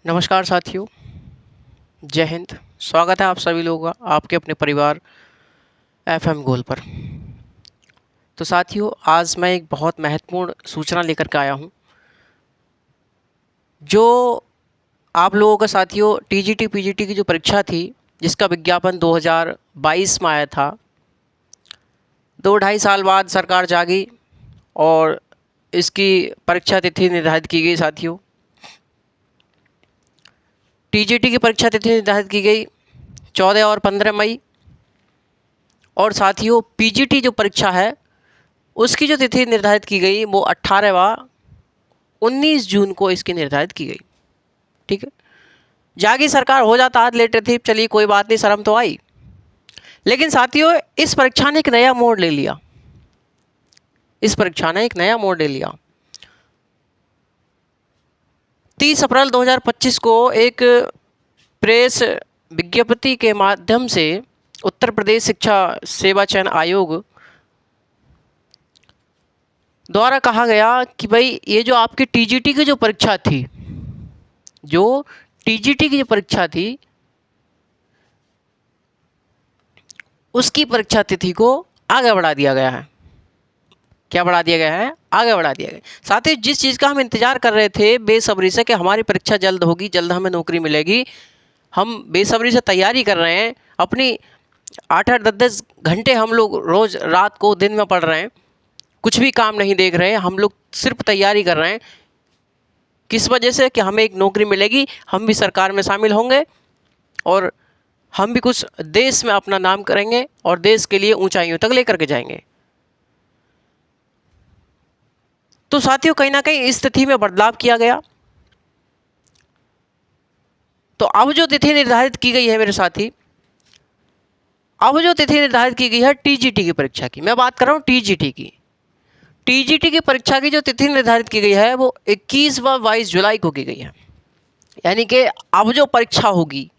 नमस्कार साथियों, जय हिंद। स्वागत है आप सभी लोगों का आपके अपने परिवार एफएम गोल पर। तो साथियों, आज मैं एक बहुत महत्वपूर्ण सूचना लेकर के आया हूं, जो आप लोगों का साथियों टीजीटी पीजीटी की जो परीक्षा थी, जिसका विज्ञापन 2022 में आया था। 2-2.5 साल बाद सरकार जागी और इसकी परीक्षा तिथि निर्धारित की गई। साथियों, टीजीटी की परीक्षा तिथि निर्धारित की गई 14 और 15 मई, और साथियों पीजीटी जो परीक्षा है उसकी जो तिथि निर्धारित की गई वो 18 व 19 जून को इसकी निर्धारित की गई। ठीक है, जागी सरकार, हो जाता आज लेट थी, चलिए कोई बात नहीं, शर्म तो आई। लेकिन साथियों इस परीक्षा ने एक नया मोड़ ले लिया। इस परीक्षा ने एक नया मोड़ ले लिया। 30 अप्रैल 2025 को एक प्रेस विज्ञप्ति के माध्यम से उत्तर प्रदेश शिक्षा सेवा चयन आयोग द्वारा कहा गया कि भाई ये जो आपकी टीजीटी की जो परीक्षा थी, जो टीजीटी की जो परीक्षा थी, उसकी परीक्षा तिथि को आगे बढ़ा दिया गया है। क्या बढ़ा दिया गया है? आगे बढ़ा दिया गया। साथ ही जिस चीज़ का हम इंतजार कर रहे थे बेसब्री से कि हमारी परीक्षा जल्द होगी, जल्द हमें नौकरी मिलेगी, हम बेसब्री से तैयारी कर रहे हैं। अपनी 8-8 10-10 घंटे हम लोग रोज़ रात को दिन में पढ़ रहे हैं, कुछ भी काम नहीं देख रहे हैं, हम लोग सिर्फ तैयारी कर रहे हैं। किस वजह से? कि हमें एक नौकरी मिलेगी, हम भी सरकार में शामिल होंगे और हम भी कुछ देश में अपना नाम करेंगे और देश के लिए ऊंचाइयों तक लेकर के जाएंगे। तो साथियों कहीं ना कहीं इस तिथि में बदलाव किया गया। तो अब जो तिथि निर्धारित की गई है मेरे साथी, अब जो तिथि निर्धारित की गई है टीजीटी की परीक्षा की, मैं बात कर रहा हूं टीजीटी की। टीजीटी की परीक्षा की जो तिथि निर्धारित की गई है वो 21 व 22 जुलाई को की गई है। यानी कि अब जो परीक्षा होगी,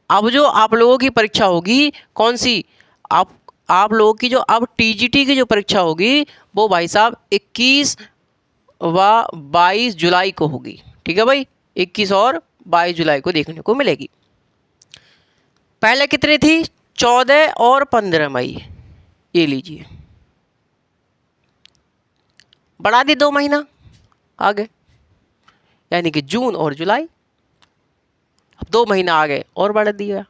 अब जो आप लोगों की परीक्षा होगी, कौन सी? आप लोगों की जो अब टीजीटी की जो परीक्षा होगी वो भाई साहब 21 व 22 जुलाई को होगी। ठीक है भाई, 21 और 22 जुलाई को देखने को मिलेगी। पहले कितनी थी? 14 और 15 मई। ये लीजिए, बढ़ा दी 2 महीना आगे, यानी कि जून और जुलाई। अब 2 महीना आगे और बढ़ा दिया।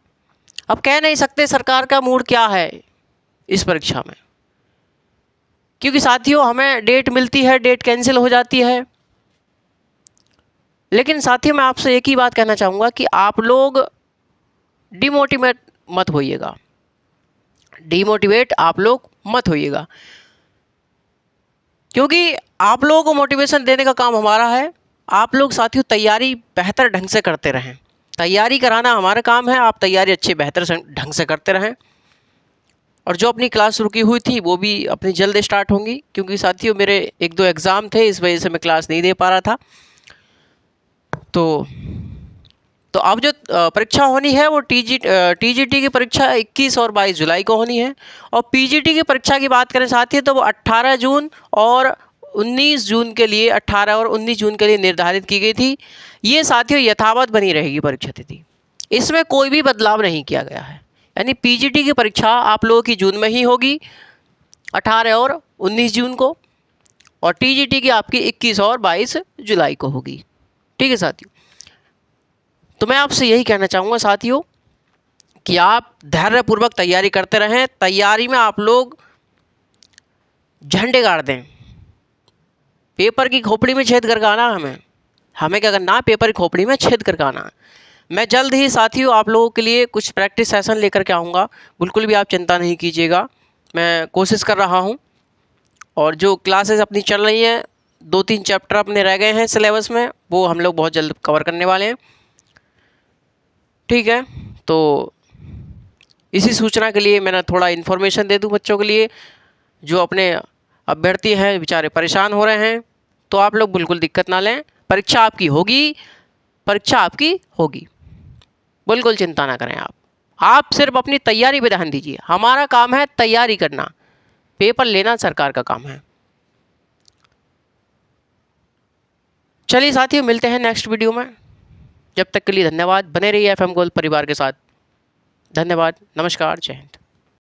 अब कह नहीं सकते सरकार का मूड क्या है इस परीक्षा में, क्योंकि साथियों हमें डेट मिलती है, डेट कैंसिल हो जाती है। लेकिन साथियों मैं आपसे एक ही बात कहना चाहूँगा कि आप लोग डिमोटिवेट मत होइएगा। डिमोटिवेट आप लोग मत होइएगा, क्योंकि आप लोगों को मोटिवेशन देने का काम हमारा है। आप लोग साथियों तैयारी बेहतर ढंग से करते रहें। तैयारी कराना हमारा काम है, आप तैयारी अच्छे बेहतर ढंग से करते रहें। और जो अपनी क्लास रुकी हुई थी वो भी अपनी जल्द स्टार्ट होंगी, क्योंकि साथियों मेरे 1-2 एग्ज़ाम थे, इस वजह से मैं क्लास नहीं दे पा रहा था। तो अब जो परीक्षा होनी है वो टीजीटी की परीक्षा 21 और 22 जुलाई को होनी है। और पीजीटी की परीक्षा की बात करें साथियों तो वो 18 जून और 19 जून के लिए, 18 और 19 जून के लिए निर्धारित की गई थी। ये साथियों यथावत बनी रहेगी परीक्षा तिथि, इसमें कोई भी बदलाव नहीं किया गया है। यानी पीजीटी की परीक्षा आप लोगों की जून में ही होगी, 18 और 19 जून को, और टीजीटी की आपकी 21 और 22 जुलाई को होगी। ठीक है साथियों, तो मैं आपसे यही कहना चाहूँगा साथियों कि आप धैर्यपूर्वक तैयारी करते रहें। तैयारी में आप लोग झंडे गाड़ दें। पेपर की खोपड़ी में छेद करके आना, हमें क्या करना? पेपर की खोपड़ी में छेद करके आना। मैं जल्द ही साथियों आप लोगों के लिए कुछ प्रैक्टिस सेशन लेकर के आऊँगा, बिल्कुल भी आप चिंता नहीं कीजिएगा। मैं कोशिश कर रहा हूँ, और जो क्लासेस अपनी चल रही हैं, 2-3 चैप्टर अपने रह गए हैं सिलेबस में, वो हम लोग बहुत जल्द कवर करने वाले हैं। ठीक है, तो इसी सूचना के लिए मैंने थोड़ा इन्फॉर्मेशन दे दूं बच्चों के लिए, जो अपने अभ्यर्थी हैं बेचारे परेशान हो रहे हैं। तो आप लोग बिल्कुल दिक्कत ना लें, परीक्षा आपकी होगी, परीक्षा आपकी होगी, बिल्कुल चिंता ना करें। आप सिर्फ अपनी तैयारी पे ध्यान दीजिए। हमारा काम है तैयारी करना, पेपर लेना सरकार का काम है। चलिए साथियों, मिलते हैं नेक्स्ट वीडियो में। जब तक के लिए धन्यवाद, बने रहिए FM गोल्ड परिवार के साथ। धन्यवाद, नमस्कार, जय हिंद।